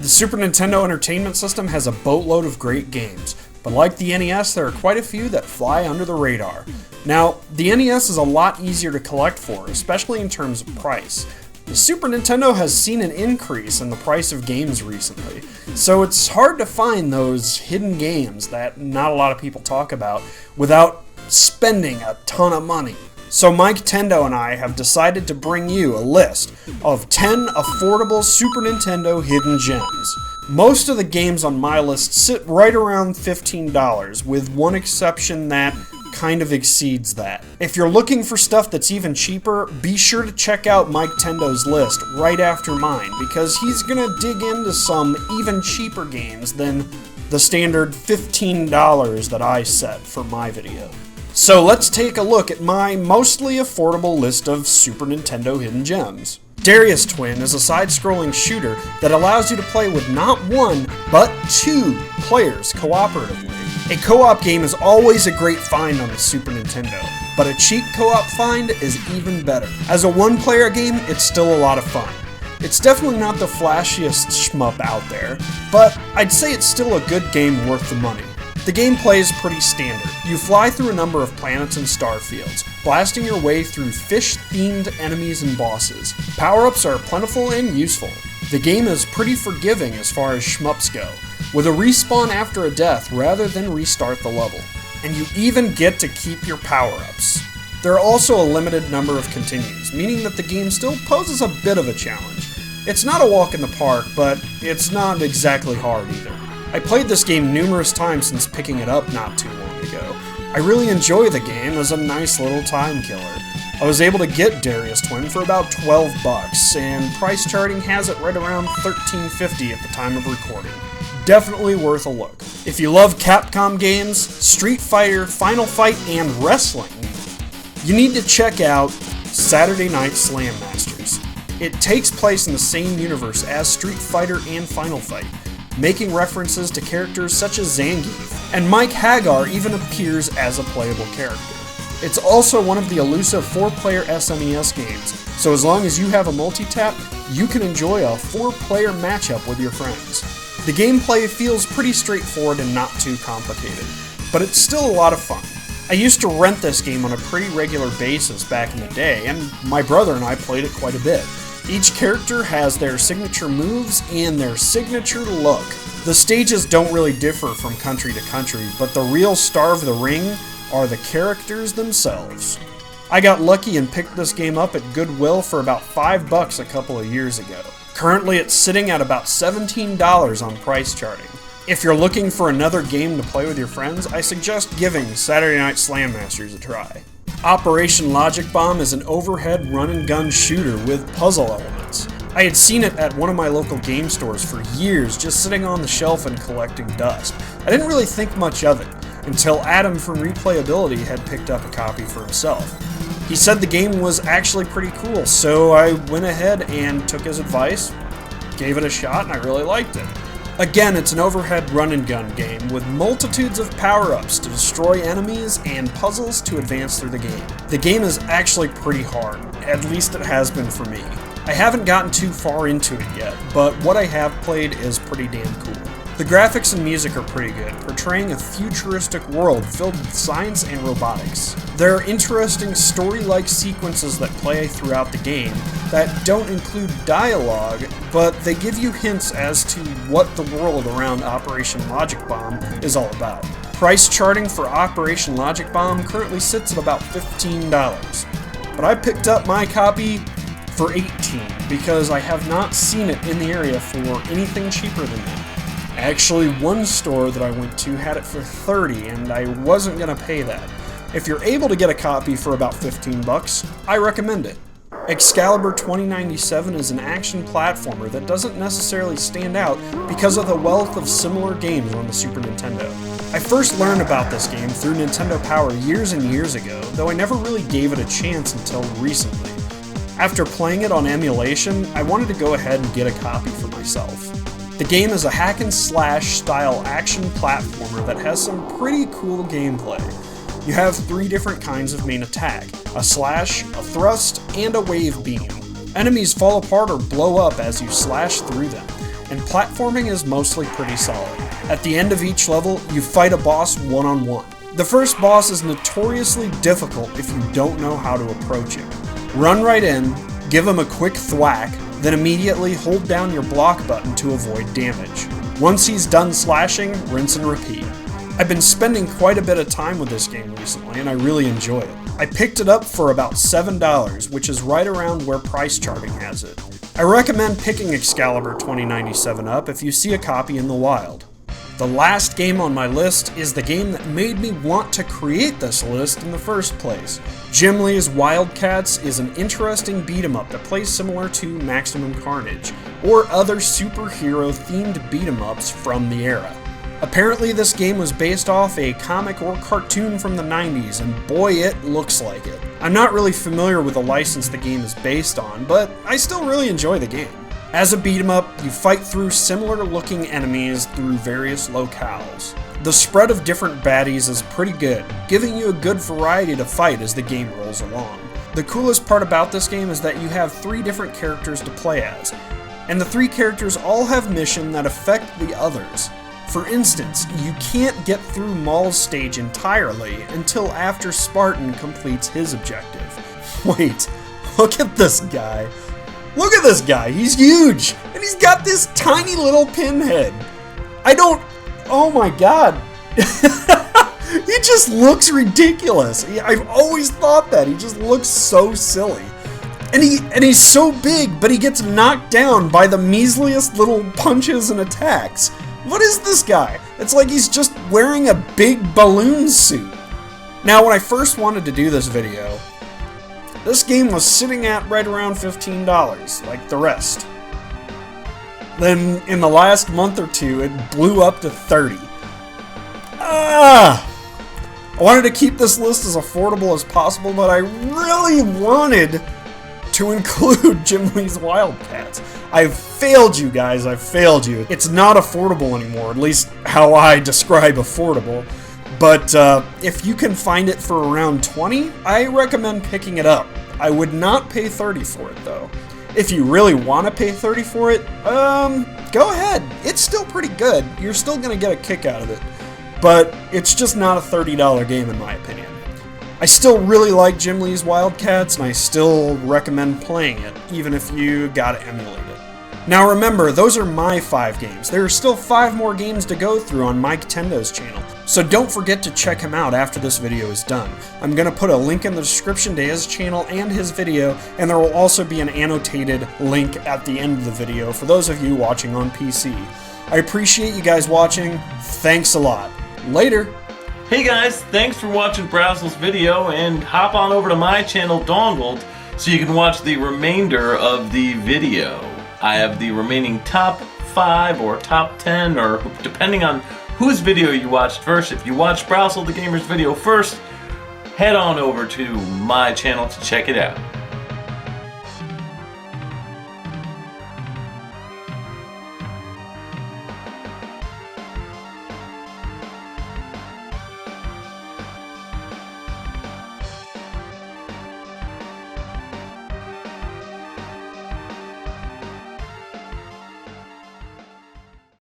The Super Nintendo Entertainment System has a boatload of great games, but like the NES, there are quite a few that fly under the radar. Now, the NES is a lot easier to collect for, especially in terms of price. The Super Nintendo has seen an increase in the price of games recently, so it's hard to find those hidden games that not a lot of people talk about without spending a ton of money. So Miketendo and I have decided to bring you a list of 10 affordable Super Nintendo hidden gems. Most of the games on my list sit right around $15, with one exception that kind of exceeds that. If you're looking for stuff that's even cheaper, be sure to check out Miketendo's list right after mine, because he's gonna dig into some even cheaper games than the standard $15 that I set for my video. So let's take a look at my mostly affordable list of Super Nintendo hidden gems. Darius Twin is a side-scrolling shooter that allows you to play with not one, but two players cooperatively. A co-op game is always a great find on the Super Nintendo, but a cheap co-op find is even better. As a one-player game, it's still a lot of fun. It's definitely not the flashiest shmup out there, but I'd say it's still a good game worth the money. The gameplay is pretty standard. You fly through a number of planets and star fields, blasting your way through fish-themed enemies and bosses. Power-ups are plentiful and useful. The game is pretty forgiving as far as shmups go, with a respawn after a death rather than restart the level. And you even get to keep your power-ups. There are also a limited number of continues, meaning that the game still poses a bit of a challenge. It's not a walk in the park, but it's not exactly hard either. I played this game numerous times since picking it up not too long ago. I really enjoy the game as a nice little time killer. I was able to get Darius Twin for about $12, and price charting has it right around $13.50 at the time of recording. Definitely worth a look. If you love Capcom games, Street Fighter, Final Fight, and wrestling, you need to check out Saturday Night Slam Masters. It takes place in the same universe as Street Fighter and Final Fight, making references to characters such as Zangief, and Mike Hagar even appears as a playable character. It's also one of the elusive 4-player SNES games, so as long as you have a Multitapped, you can enjoy a 4-player matchup with your friends. The gameplay feels pretty straightforward and not too complicated, but it's still a lot of fun. I used to rent this game on a pretty regular basis back in the day, and my brother and I played it quite a bit. Each character has their signature moves and their signature look. The stages don't really differ from country to country, but the real star of the ring are the characters themselves. I got lucky and picked this game up at Goodwill for about $5 a couple of years ago. Currently it's sitting at about $17 on price charting. If you're looking for another game to play with your friends, I suggest giving Saturday Night Slam Masters a try. Operation Logic Bomb is an overhead run-and-gun shooter with puzzle elements. I had seen it at one of my local game stores for years, just sitting on the shelf and collecting dust. I didn't really think much of it, until Adam from Replayability had picked up a copy for himself. He said the game was actually pretty cool, so I went ahead and took his advice, gave it a shot, and I really liked it. Again, it's an overhead run-and-gun game with multitudes of power-ups to destroy enemies and puzzles to advance through the game. The game is actually pretty hard, at least it has been for me. I haven't gotten too far into it yet, but what I have played is pretty damn cool. The graphics and music are pretty good, portraying a futuristic world filled with science and robotics. There are interesting story-like sequences that play throughout the game that don't include dialogue, but they give you hints as to what the world around Operation Logic Bomb is all about. Price charting for Operation Logic Bomb currently sits at about $15, but I picked up my copy for $18 because I have not seen it in the area for anything cheaper than that. Actually, one store that I went to had it for $30, and I wasn't gonna pay that. If you're able to get a copy for about $15, I recommend it. Excalibur 2097 is an action platformer that doesn't necessarily stand out because of the wealth of similar games on the Super Nintendo. I first learned about this game through Nintendo Power years and years ago, though I never really gave it a chance until recently. After playing it on emulation, I wanted to go ahead and get a copy for myself. The game is a hack-and-slash style action platformer that has some pretty cool gameplay. You have 3 different kinds of main attack: a slash, a thrust, and a wave beam. Enemies fall apart or blow up as you slash through them. and platforming is mostly pretty solid. At the end of each level, you fight a boss one-on-one. The first boss is notoriously difficult if you don't know how to approach him. Run right in, give him a quick thwack, then immediately hold down your block button to avoid damage. Once he's done slashing, rinse and repeat. I've been spending quite a bit of time with this game recently, and I really enjoy it. I picked it up for about $7, which is right around where price charting has it. I recommend picking Excalibur 2097 up if you see a copy in the wild. The last game on my list is the game that made me want to create this list in the first place. Jim Lee's Wildcats is an interesting beat-em-up that plays similar to Maximum Carnage, or other superhero-themed beat-em-ups from the era. Apparently this game was based off a comic or cartoon from the 90s, and boy, it looks like it. I'm not really familiar with the license the game is based on, but I still really enjoy the game. As a beat-em-up, you fight through similar-looking enemies through various locales. The spread of different baddies is pretty good, giving you a good variety to fight as the game rolls along. The coolest part about this game is that you have 3 different characters to play as, and the 3 characters all have missions that affect the others. For instance, you can't get through Maul's stage entirely until after Spartan completes his objective. Wait, look at this guy. Look at this guy, he's huge, and he's got this tiny little pinhead. Oh my god. He just looks ridiculous. I've always thought that, he just looks so silly. And he's so big, but he gets knocked down by the measliest little punches and attacks. What is this guy? It's like he's just wearing a big balloon suit. Now, when I first wanted to do this video, this game was sitting at right around $15, like the rest. Then, in the last month or two, it blew up to $30. I wanted to keep this list as affordable as possible, but I really wanted to include Jim Lee's Wildcats. I've failed you guys, I've failed you. It's not affordable anymore, at least how I describe affordable. But if you can find it for around $20, I recommend picking it up. I would not pay $30 for it though. If you really want to pay $30 for it, go ahead. It's still pretty good. You're still going to get a kick out of it. But it's just not a $30 game in my opinion. I still really like Jim Lee's Wildcats, and I still recommend playing it, even if you gotta emulate it. Now remember, those are my 5 games. There are still 5 more games to go through on Miketendo's channel, so don't forget to check him out after this video is done. I'm gonna put a link in the description to his channel and his video, and there will also be an annotated link at the end of the video for those of you watching on PC. I appreciate you guys watching. Thanks a lot. Later! Hey guys, thanks for watching Brasel's video, and hop on over to my channel Dongled so you can watch the remainder of the video. I have the remaining top 5 or top 10, or depending on whose video you watched first. If you watched Brasel the Gamer's video first, head on over to my channel to check it out.